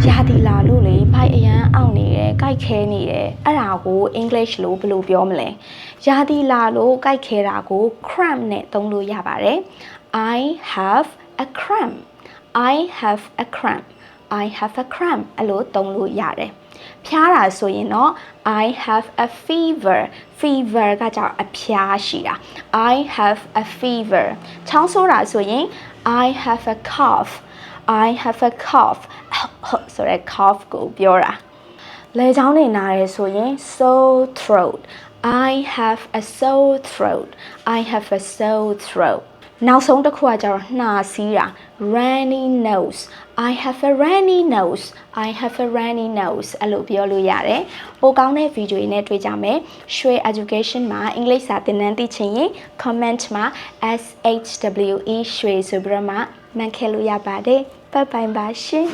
ရာသီလာလို့လေဘိုက်အရန်အောင်နေတယ်ကြိုက်ခဲနေတယ်အဲ့ဒါကို English လို့ဘယ်လိုပြောမလဲရာသီလာလို့ကြိုက်ခဲတာကို cramp နဲ့သုံးလို့ရပါတယ် I have a cramp I have a cramp I have a cramp အဲ့လိုသုံးလို့ရတယ်ဖျားတာဆိုရင်တော့ I have a fever fever ကကြောင့်အဖျားရှိတာ I have a fever ချောင်းဆိုးတာဆိုရင် I have a cough I have a cough ဆိုရဲ cough ကိုပြောတာလေချောင်းနေနားရဲဆိုရင် sore throat I have a sore throat I have a sore throat နောက်ဆုံးတစ်ခုကကျတော့နှာစီးတာ runny nose I have a runny nose I have a runny nose အဲ့လိုပြောလို့ရတယ်ပိုကောင်းတဲ့ဗီဒီယိုတွေနဲ့တွေ့ကြမယ်ရွှေ education မှာအင်္ဂလိပ်စာသင်တန်းသိချင်ရင် comment မှာ SHWE ရွှေဆိုပြီးတော့မှမှန်ခဲ့လို့ရပါတယ်bye bye ပါရှင်